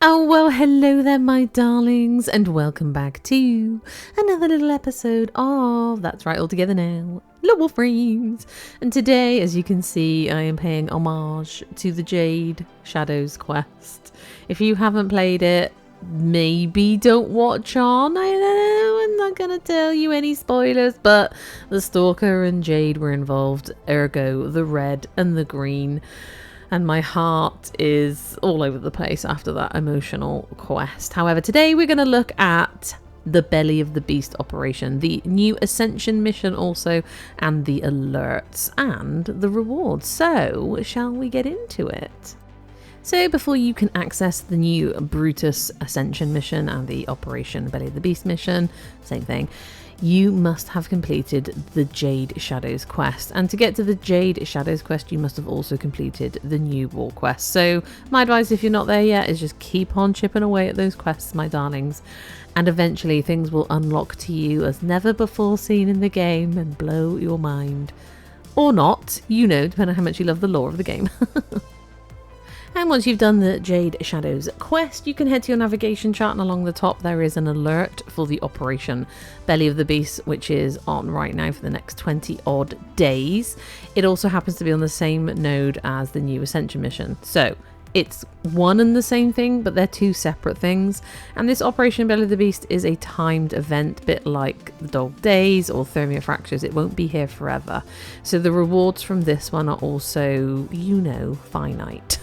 Oh, well, hello there, my darlings, and welcome back to another little episode of, that's right, all together now, Warframe. And today, as you can see, I am paying homage to the JADE SHADOWS quest. If you haven't played it, maybe don't watch on. I know, I'm not going to tell you any spoilers, but the Stalker and Jade were involved, ergo the red and the green. And my heart is all over the place after that emotional quest. However, today we're going to look at the Belly of the Beast operation, the new Ascension mission also, and the alerts and the rewards. So, shall we get into it? So before you can access the new Brutus Ascension mission and the Operation Belly of the Beast mission, same thing, you must have completed the JADE Shadows quest. And to get to the JADE Shadows quest, you must have also completed the new War quest. So my advice, if you're not there yet, is just keep on chipping away at those quests, my darlings. And eventually things will unlock to you as never before seen in the game and blow your mind. Or not, you know, depending on how much you love the lore of the game. And once you've done the JADE Shadows quest, you can head to your navigation chart, and along the top there is an alert for the Operation Belly of the Beast, which is on right now for the next 20 odd days. It also happens to be on the same node as the new Ascension mission. So it's one and the same thing, but they're two separate things. And this Operation Belly of the Beast is a timed event, bit like the Dog Days or Thermia Fractures. It won't be here forever. So the rewards from this one are also, you know, finite.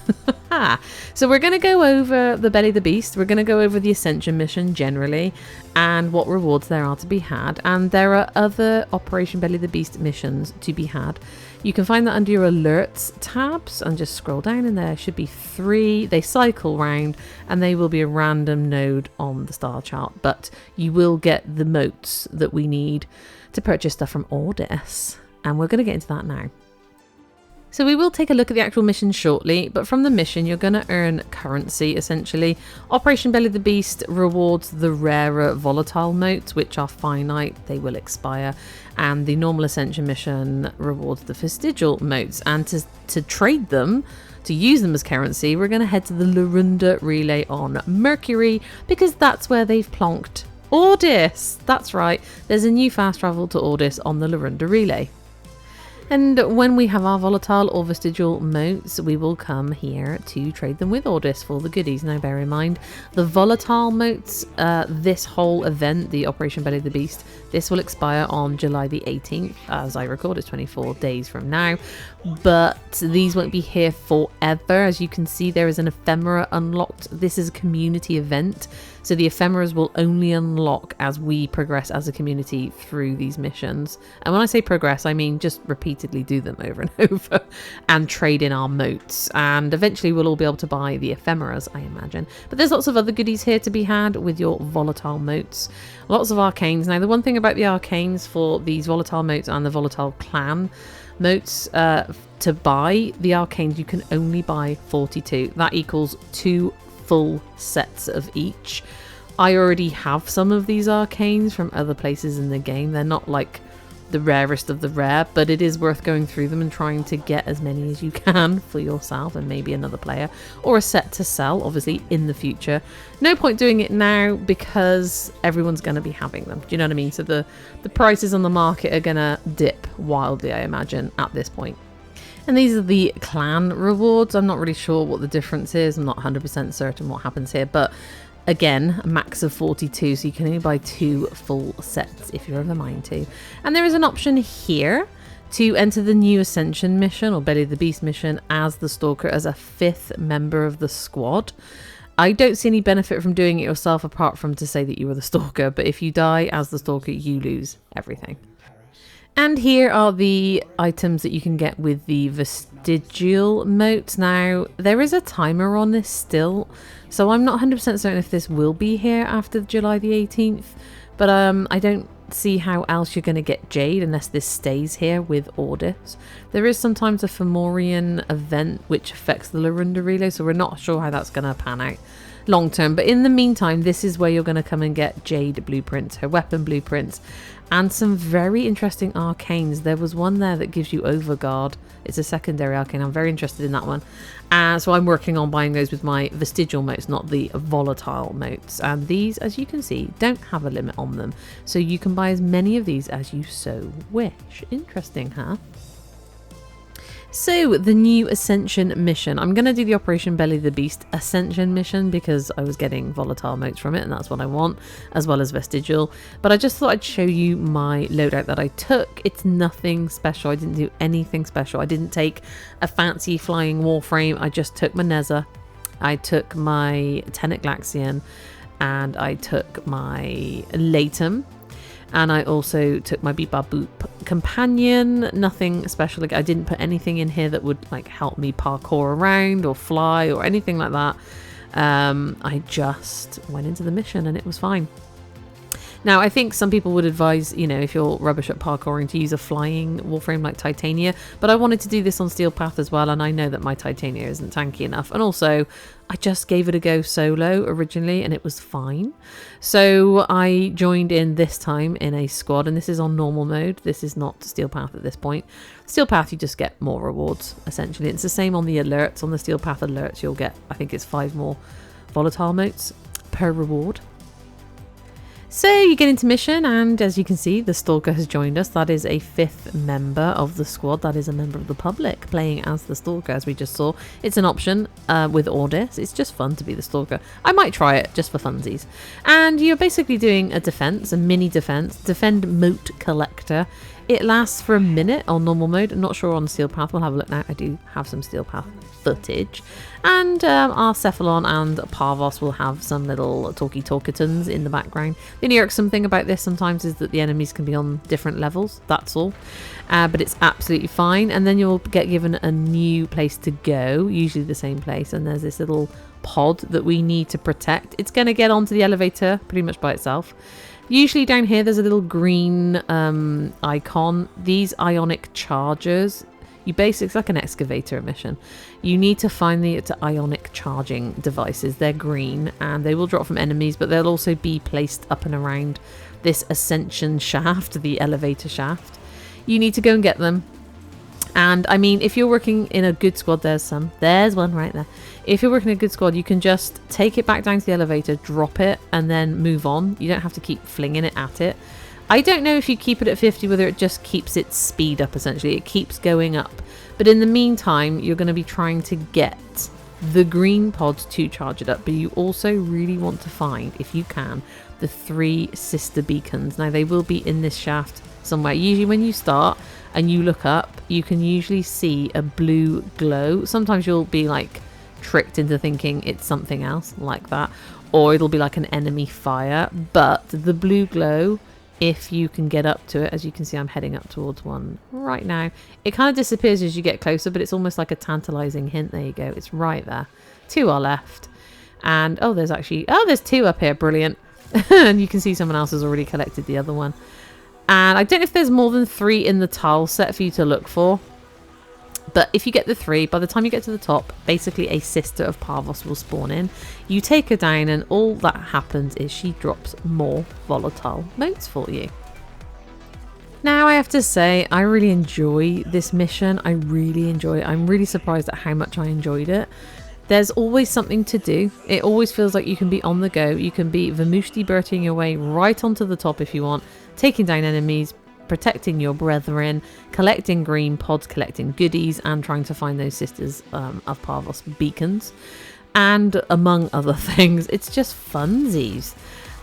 So we're going to go over the Belly of the Beast. We're going to go over the Ascension mission generally and what rewards there are to be had. And there are other Operation Belly of the Beast missions to be had. You can find that under your alerts tabs and just scroll down, and there should be 3. They cycle round and they will be a random node on the star chart, but you will get the motes that we need to purchase stuff from Ordis. And we're going to get into that now. So we will take a look at the actual mission shortly, but from the mission you're going to earn currency essentially. Operation Belly of the Beast rewards the rarer volatile motes, which are finite, they will expire, and the normal Ascension mission rewards the vestigial motes. And to trade them, to use them as currency, we're going to head to the Lorunda relay on Mercury, because that's where they've plonked Ordis. That's right, there's a new fast travel to Ordis on the Lorunda relay. And when we have our volatile or vestigial motes, we will come here to trade them with Ordis for the goodies. Now bear in mind, the volatile motes, this whole event, the Operation Belly of the Beast, this will expire on July the 18th. As I record, it's 24 days from now. But these won't be here forever. As you can see, there is an ephemera unlocked. This is a community event. So the ephemeras will only unlock as we progress as a community through these missions. And when I say progress, I mean just repeatedly do them over and over and trade in our motes. And eventually we'll all be able to buy the ephemeras, I imagine. But there's lots of other goodies here to be had with your volatile motes. Lots of arcanes. Now the one thing about the arcanes for these volatile motes and the volatile clan motes, to buy the arcanes you can only buy 42. That equals 2 full sets of each. I already have some of these arcanes from other places in the game. They're not like the rarest of the rare, but it is worth going through them and trying to get as many as you can for yourself and maybe another player, or a set to sell obviously in the future. No point doing it now because everyone's going to be having them. Do you know what I mean? So the prices on the market are going to dip wildly, I imagine, at this point. And these are the clan rewards. I'm not really sure what the difference is. I'm not 100% certain what happens here. But again, a max of 42. So you can only buy 2 full sets if you're of a mind to. And there is an option here to enter the new Ascension mission or Belly of the Beast mission as the Stalker, as a 5th member of the squad. I don't see any benefit from doing it yourself apart from to say that you were the Stalker. But if you die as the Stalker, you lose everything. And here are the items that you can get with the vestigial motes. Now, there is a timer on this still, so I'm not 100% certain if this will be here after July the 18th, but I don't see how else you're going to get Jade unless this stays here with Ordis. There is sometimes a Fomorian event which affects the Lorunda relay, so we're not sure how that's going to pan out. long term. But in the meantime, this is where you're going to come and get Jade blueprints, her weapon blueprints, and some very interesting arcanes. There was one there that gives you Overguard. It's a secondary arcane. I'm very interested in that one. So I'm working on buying those with my vestigial motes, not the volatile motes. And these, as you can see, don't have a limit on them. So you can buy as many of these as you so wish. Interesting, huh? So, the new Ascension mission. I'm going to do the Operation Belly the Beast Ascension mission because I was getting volatile motes from it and that's what I want, as well as vestigial. But I just thought I'd show you my loadout that I took. It's nothing special. I didn't do anything special. I didn't take a fancy flying Warframe. I just took my Neza. I took my Tenet Glaxian and I took my Latum. And I also took my Beep-Ba-Boop companion. Nothing special. Like, I didn't put anything in here that would like help me parkour around or fly or anything like that. I just went into the mission and it was fine. Now, I think some people would advise, you know, if you're rubbish at parkouring, to use a flying Warframe like Titania. But I wanted to do this on Steel Path as well, and I know that my Titania isn't tanky enough. And also, I just gave it a go solo originally, and it was fine. So I joined in this time in a squad, and this is on normal mode. This is not Steel Path at this point. Steel Path, you just get more rewards, essentially. It's the same on the alerts. On the Steel Path alerts, you'll get, I think it's 5 more volatile motes per reward. So you get into mission, and as you can see, the Stalker has joined us. That is a 5th member of the squad. That is a member of the public playing as the Stalker, as we just saw. It's an option with Ordis. It's just fun to be the Stalker. I might try it just for funsies. And you're basically doing a defense, a mini defense. Defend Mote Collector. It lasts for a minute on normal mode. I'm not sure on Steel Path. We'll have a look now. I do have some Steel Path footage. And our Cephalon and Parvos will have some little talkie-talkatons in the background. The only irksome thing about this sometimes is that the enemies can be on different levels. That's all. But it's absolutely fine. And then you'll get given a new place to go, usually the same place. And there's this little pod that we need to protect. It's going to get onto the elevator pretty much by itself. Usually down here there's a little green icon. These ionic chargers, it's like an excavator mission. You need to find the ionic charging devices. They're green and they will drop from enemies, but they'll also be placed up and around this Ascension shaft, the elevator shaft. You need to go and get them. And I mean, if you're working in a good squad, there's one right there. If you're working in a good squad, you can just take it back down to the elevator, drop it, and then move on. You don't have to keep flinging it at it. I don't know if you keep it at 50, whether it just keeps its speed up, essentially. It keeps going up. But in the meantime, you're going to be trying to get the green pods to charge it up. But you also really want to find, if you can, the 3 sister beacons. Now, they will be in this shaft somewhere. Usually when you start and you look up, you can usually see a blue glow. Sometimes you'll be like tricked into thinking it's something else like that, or it'll be like an enemy fire. But the blue glow, if you can get up to it, as you can see, I'm heading up towards one right now. It kind of disappears as you get closer, but it's almost like a tantalizing hint. There you go. It's right there. 2 are left. And there's 2 up here. Brilliant. And you can see someone else has already collected the other one. And I don't know if there's more than 3 in the tile set for you to look for. But if you get the 3, by the time you get to the top, basically a sister of Parvos will spawn in. You take her down and all that happens is she drops more volatile motes for you. Now I have to say, I really enjoy this mission. I really enjoy it. I'm really surprised at how much I enjoyed it. There's always something to do. It always feels like you can be on the go. You can be Vamushti Berting your way right onto the top if you want, taking down enemies, protecting your brethren, collecting green pods, collecting goodies, and trying to find those sisters of Parvos beacons. And among other things, it's just funsies.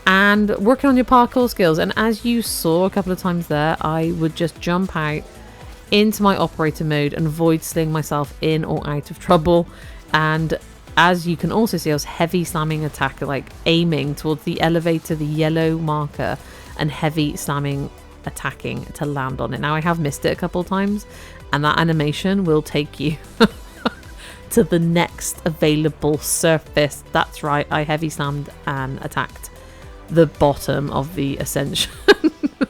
And working on your parkour skills. And as you saw a couple of times there, I would just jump out into my operator mode and void sling myself in or out of trouble. And as you can also see, I was heavy slamming attack, like aiming towards the elevator, the yellow marker, and heavy slamming attacking to land on it. Now I have missed it a couple of times, and that animation will take you to the next available surface. That's right, I heavy slammed and attacked the bottom of the Ascension.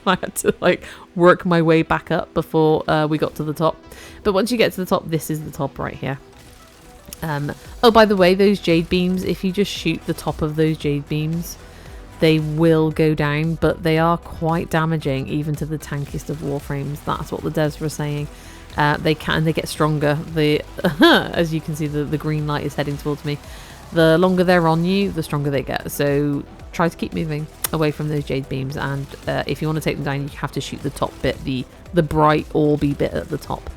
I had to like work my way back up before we got to the top. But once you get to the top, this is the top right here. Oh, by the way, those jade beams, if you just shoot the top of those jade beams, they will go down, but they are quite damaging even to the tankiest of Warframes. That's what the devs were saying. They get stronger. As you can see, the green light is heading towards me. The longer they're on you, the stronger they get. So try to keep moving away from those jade beams, and if you want to take them down, you have to shoot the top bit, the bright orby bit at the top.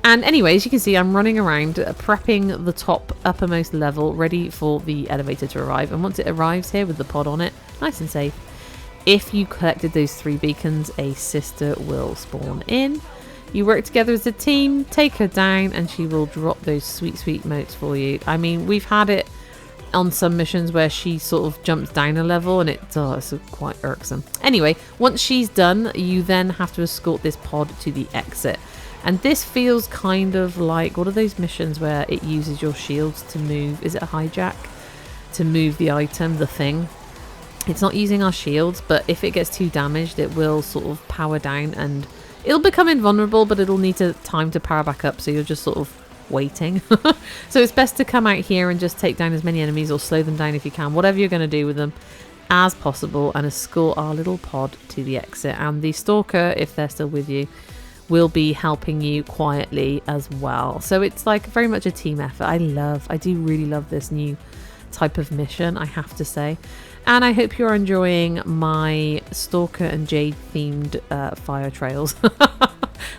And anyway, as you can see, I'm running around prepping the top uppermost level, ready for the elevator to arrive. And once it arrives here with the pod on it, nice and safe, if you collected those 3 beacons, a sister will spawn in. You work together as a team, take her down, and she will drop those sweet, sweet motes for you. I mean, we've had it on some missions where she sort of jumps down a level, and it's quite irksome. Anyway, once she's done, you then have to escort this pod to the exit. And this feels kind of like, what are those missions where it uses your shields to move? Is it a hijack? To move the item, the thing. It's not using our shields, but if it gets too damaged, it will sort of power down and it'll become invulnerable, but it'll need time to power back up. So you're just sort of waiting. So it's best to come out here and just take down as many enemies or slow them down if you can, whatever you're going to do with them, as possible, and escort our little pod to the exit. And the stalker, if they're still with you, will be helping you quietly as well. So it's like very much a team effort. I do really love this new type of mission, I have to say. And I hope you're enjoying my stalker and jade themed fire trails.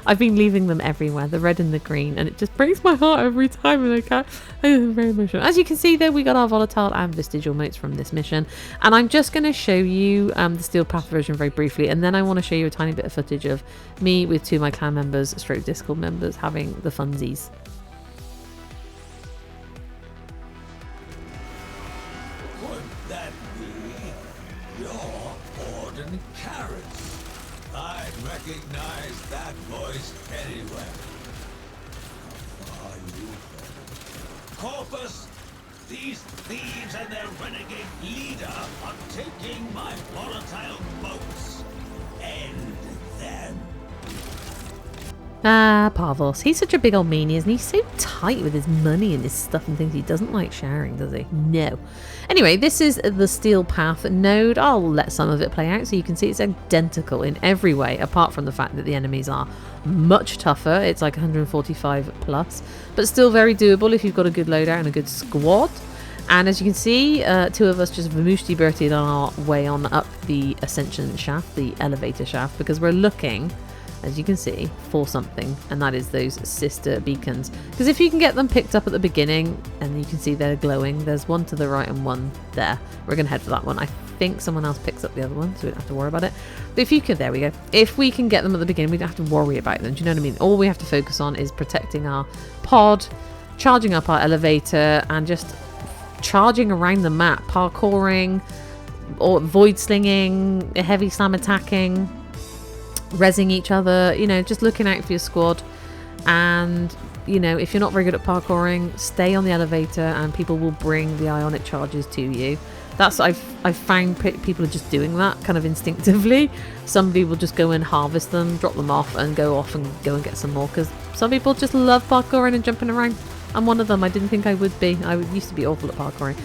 I've been leaving them everywhere, the red and the green, and it just breaks my heart every time, and I can't. I'm very emotional. As you can see there, we got our volatile and vestigial motes from this mission, and I'm just going to show you the Steel Path version very briefly, and then I want to show you a tiny bit of footage of me with 2 of my clan members, stroke Discord members, having the funsies. Could that be your Ordin carrots? I'd recognize that voice anywhere. How are you? Corpus, these thieves and their renegade leader are taking my volatile boats. End them. Ah, Parvos. He's such a big old meanie, isn't he? He's so tight with his money and his stuff and things. He doesn't like sharing, does he? No. Anyway, this is the Steel Path node. I'll let some of it play out so you can see it's identical in every way, apart from the fact that the enemies are much tougher. It's like 145 plus, but still very doable if you've got a good loadout and a good squad. And as you can see, 2 of us just vermooshty bertied on our way on up the Ascension shaft, the elevator shaft, because we're looking, as you can see, for something, and that is those sister beacons. Because if you can get them picked up at the beginning, and you can see they're glowing, there's one to the right and one there. We're going to head for that one. I think someone else picks up the other one, so we don't have to worry about it. But if you could, there we go. If we can get them at the beginning, we don't have to worry about them. Do you know what I mean? All we have to focus on is protecting our pod, charging up our elevator, and just charging around the map, parkouring, or void slinging, heavy slam attacking, rezzing each other, you know, just looking out for your squad. And, you know, if you're not very good at parkouring, stay on the elevator and people will bring the ionic charges to you. That's, I've found people are just doing that kind of instinctively. Somebody will just go and harvest them, drop them off, and go off and go and get some more, because some people just love parkouring and jumping around. I'm one of them. I didn't think I would be. I used to be awful at parkouring.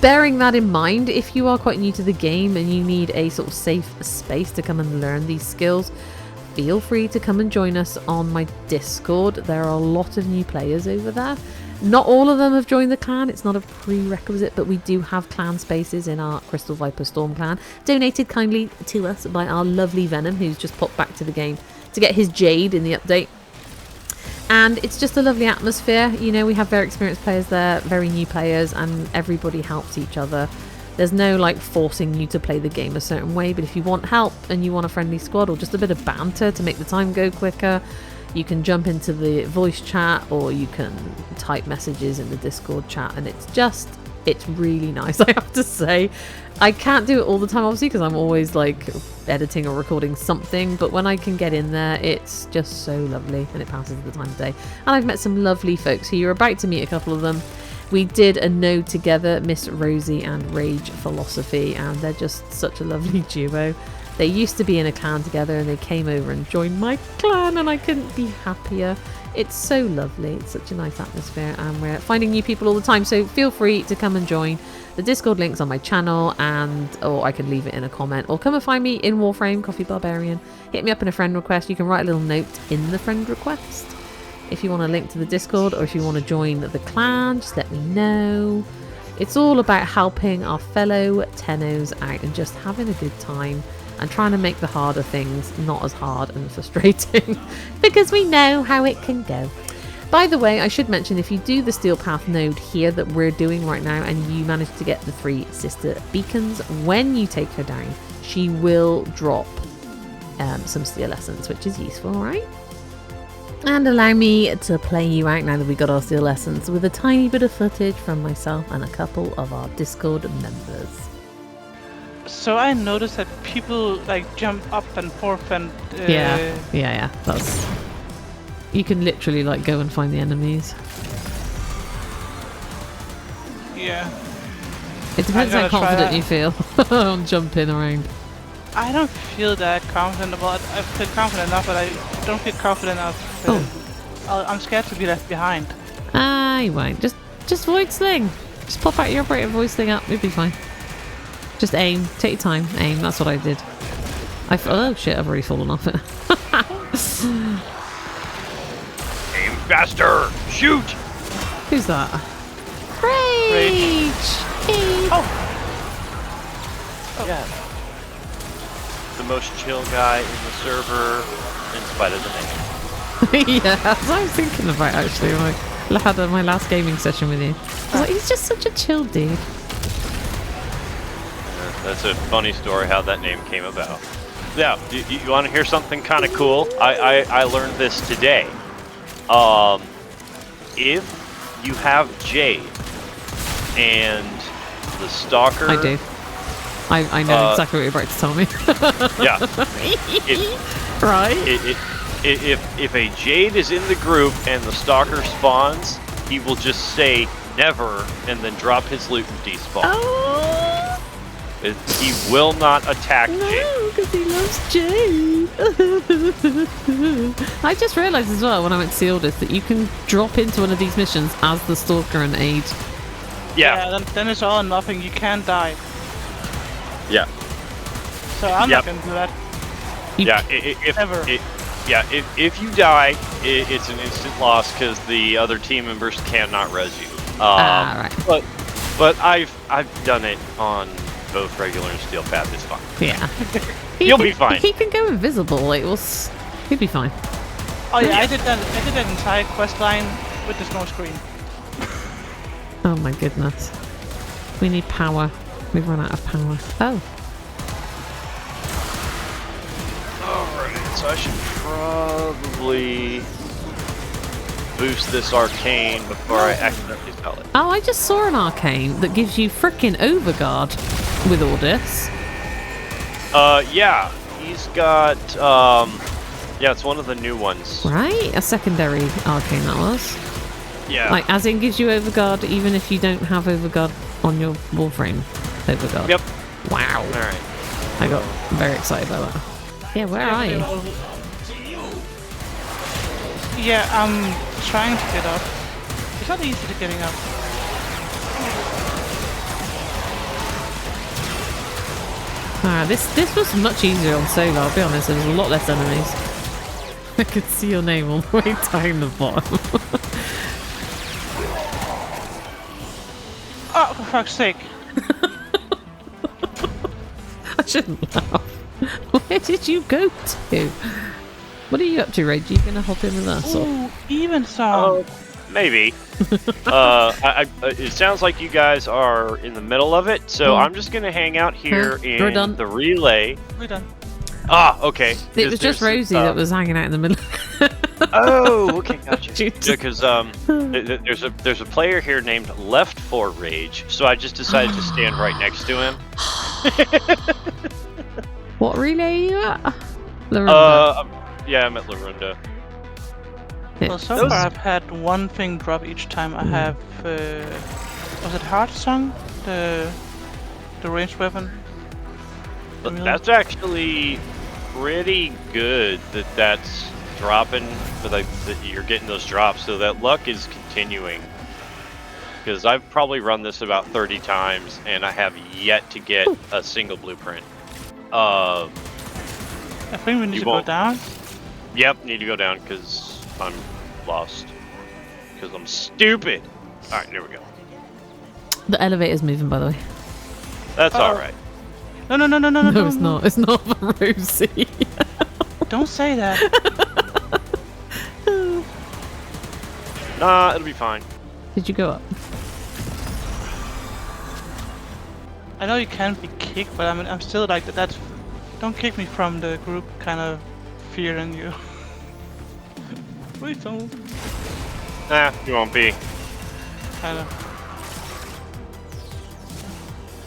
Bearing that in mind, if you are quite new to the game and you need a sort of safe space to come and learn these skills, feel free to come and join us on my Discord. There are a lot of new players over there. Not all of them have joined the clan. It's not a prerequisite, but we do have clan spaces in our Crystal Viper Storm clan, donated kindly to us by our lovely Venom, who's just popped back to the game to get his Jade in the update. And it's just a lovely atmosphere. You know, we have very experienced players there, very new players, and everybody helps each other. There's no like forcing you to play the game a certain way, but if you want help and you want a friendly squad or just a bit of banter to make the time go quicker, you can jump into the voice chat or you can type messages in the Discord chat, and it's really nice, I have to say. I can't do it all the time, obviously, because I'm always like editing or recording something, but when I can get in there, it's just so lovely and it passes the time of day. And I've met some lovely folks here. You're about to meet a couple of them. We did a node together, Miss Rosie and Rage Philosophy, and they're just such a lovely duo. They used to be in a clan together and they came over and joined my clan, and I couldn't be happier. It's so lovely. It's such a nice atmosphere, and we're finding new people all the time. So feel free to come and join. The Discord link's on my channel, or I can leave it in a comment, or come and find me in Warframe, Coffee Barbarian. Hit me up in a friend request. You can write a little note in the friend request if you want a link to the Discord, or if you want to join the clan, just let me know. It's all about helping our fellow Tennos out and just having a good time and trying to make the harder things not as hard and frustrating because we know how it can go. By the way, I should mention, if you do the Steel Path node here that we're doing right now and you manage to get the 3 sister beacons, when you take her down, she will drop some steel essence, which is useful, right? And allow me to play you out, now that we got our steel essence, with a tiny bit of footage from myself and a couple of our Discord members. So I noticed that people like jump up and forth and yeah. That's, you can literally like go and find the enemies. Yeah. It depends how confident you feel on jumping around. I don't feel that confident about it. I feel confident enough, but I don't feel confident enough. I'm scared to be left behind. Ah, you won't. Just void sling. Just pop out your operator voice thing up. You'll be fine. Just aim. Take your time. Aim. That's what I did. Oh shit! I've already fallen off it. Aim faster! Shoot! Who's that? Rage! Oh! Yeah. The most chill guy in the server, in spite of the name. Yeah, that's what I was thinking about actually. When I had my last gaming session with you. I was like, he's just such a chill dude. That's a funny story how that name came about. Yeah, you want to hear something kind of cool? I learned this today. If you have Jade and the Stalker... I do. I know exactly what you're about to tell me. Yeah. Right? If a Jade is in the group and the Stalker spawns, he will just say never and then drop his loot and despawn. Oh! He will not attack Jade. No, because he loves Jade. I just realised as well when I went to see Ordis that you can drop into one of these missions as the Stalker and aid. Yeah. Then it's all or nothing. You can't die. Yeah. So I'm not gonna do that. If you die, it's an instant loss because the other team members cannot res you. Right. But I've done it on both regular and steel path. It's fine. Yeah. You'll be fine. He can go invisible. Like, he'll be fine. Oh yeah, I did that entire quest line with the snow screen. Oh my goodness. We need power. We've run out of power. Oh. Alright, so I should probably boost this arcane before I accidentally sell it. Oh, I just saw an arcane that gives you frickin' overguard with Ordis. Yeah. He's got, yeah, it's one of the new ones. Right? A secondary arcane that was. Yeah. Like, as in gives you overguard even if you don't have overguard on your Warframe overguard. Yep. Wow. Alright. I got very excited about that. Yeah, where are you? Yeah, I'm trying to get up. It's not easy to getting up. This was much easier on solo, I'll be honest. There was a lot less enemies. I could see your name all the way down the bottom. Oh, for fuck's sake. I shouldn't laugh. Where did you go to? What are you up to, Rage? Are you going to hop in with us? Ooh, even so. Maybe. It sounds like you guys are in the middle of it, so I'm just going to hang out here in the relay. We're done. Ah, okay. It was just Rosie that was hanging out in the middle. Oh, okay, gotcha. Because there's a player here named Left for Rage, so I just decided to stand right next to him. What relay are you at? Larunda. Yeah, I'm at Larunda. Well, so far I've had one thing drop each time. I have, was it Heart Song? The ranged weapon? But that's actually pretty good that's dropping, but you're getting those drops, so that luck is continuing. Because I've probably run this about 30 times, and I have yet to get a single blueprint. I think we need to go down. Yep, need to go down because I'm lost. Because I'm stupid. All right, there we go. The elevator's moving, by the way. That's all right. No, No, it's not. It's not for Rosie. Don't say that. Nah, it'll be fine. Did you go up? I know you can't be kicked, but I'm still like that's. Don't kick me from the group kind of fearing you. Please don't. Nah, you won't be. Kind of.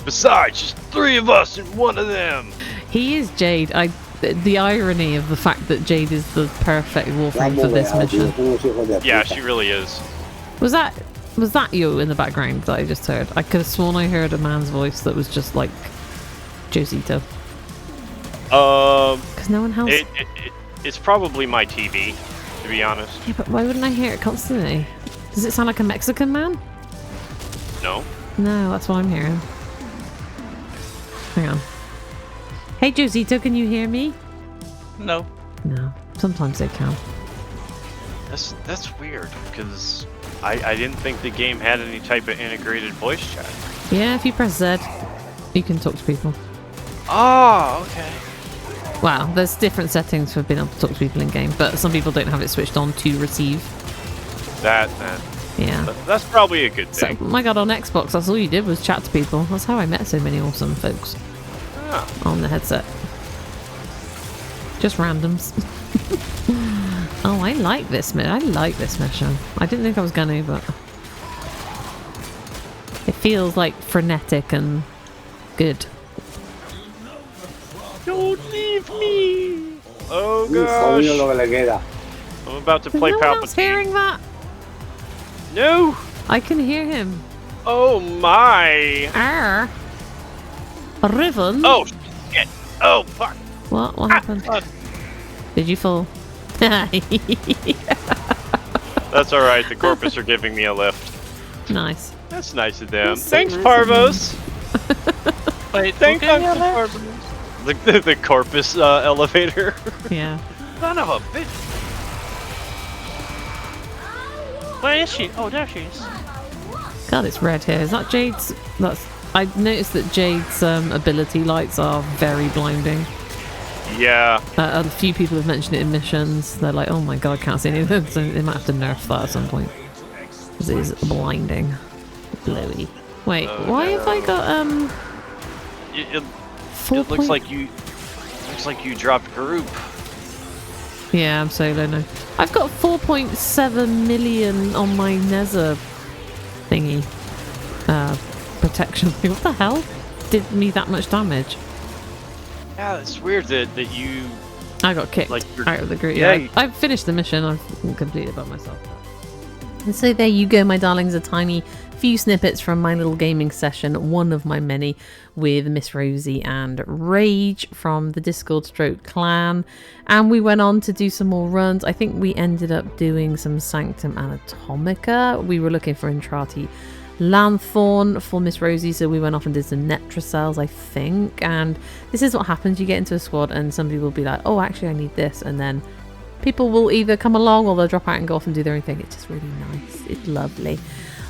Besides, just 3 of us and 1 of them. He is Jade. The irony of the fact that Jade is the perfect Warframe for this mission. Yeah, she really is. Was that you in the background that I just heard? I could have sworn I heard a man's voice that was just like Josito. Because no one else. It's probably my TV, to be honest. Yeah, but why wouldn't I hear it constantly? Does it sound like a Mexican man? No. No, that's what I'm hearing. Hang on. Hey Josito, can you hear me? No. No. Sometimes they can. That's weird because I didn't think the game had any type of integrated voice chat. Yeah, if you press Z, you can talk to people. Oh, okay. Wow, there's different settings for being able to talk to people in game, but some people don't have it switched on to receive. Yeah. That's probably a good So, thing. my god, on Xbox, that's all you did was chat to people. That's how I met so many awesome folks on the headset. Just randoms. Oh, I like this mission. I didn't think I was gonna, but it feels like frenetic and good. Don't leave me! Oh gosh! I'm about to play no one else Palpatine. hearing that? No! I can hear him. Oh my! Riven? Oh shit! Oh fuck! What happened? God. Did you fall? That's alright, the Corpus are giving me a lift. Nice. That's nice of them. That's so Thanks, nice Parvos! Wait, Thanks, okay, Parvos! The Corpus elevator. Yeah. Son of a bitch! Where is she? Oh, there she is. God, it's red here. Is that Jade's? I noticed that Jade's ability lights are very blinding. Yeah. A few people have mentioned it in missions. They're like, oh my god, I can't see anything. So they might have to nerf that at some point. Because it is blinding. Blowy. Wait, why have I got It 4 looks like you dropped group. Yeah, I'm solo now. I've got 4.7 million on my Nether thingy. Protection. What the hell? Did me that much damage? Yeah, it's weird that you. I got kicked Like out of the group. Yeah, Yeah, I've finished the mission. I've completed it by myself. And so there you go, my darlings. A tiny few snippets from my little gaming session, one of my many, with Miss Rosie and Rage from the Discord Stroke clan. And we went on to do some more runs. I think we ended up doing some Sanctum Anatomica. We were looking for Intrati Lanthorn for Miss Rosie, so we went off and did some Netra cells, I think. And this is what happens. You get into a squad and somebody will be like, oh, actually I need this, and then people will either come along or they'll drop out and go off and do their own thing. It's just really nice. It's lovely.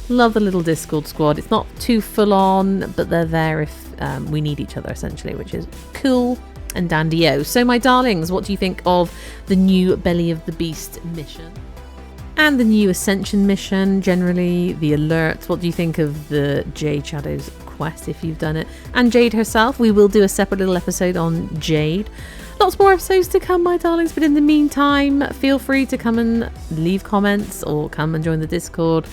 Love the little Discord squad. It's not too full on, but they're there if we need each other, essentially, which is cool and dandy-o. So my darlings, what do you think of the new Belly of the Beast mission? And the new Ascension mission, generally, the alerts. What do you think of the JADE Shadows quest, if you've done it? And Jade herself, we will do a separate little episode on Jade. Lots more episodes to come, my darlings, but in the meantime, feel free to come and leave comments, or come and join the Discord,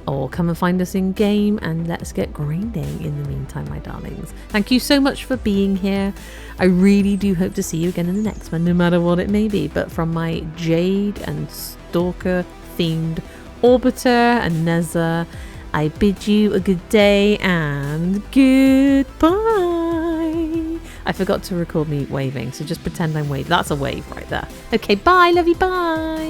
or come and find us in game, and let's get grinding in the meantime, my darlings. Thank you so much for being here. I really do hope to see you again in the next one, no matter what it may be. But from my Jade and Stalker themed Orbiter and Neza, I bid you a good day and goodbye. I forgot to record me waving, so just pretend I'm waving. That's a wave right there. Okay, bye, love you, bye.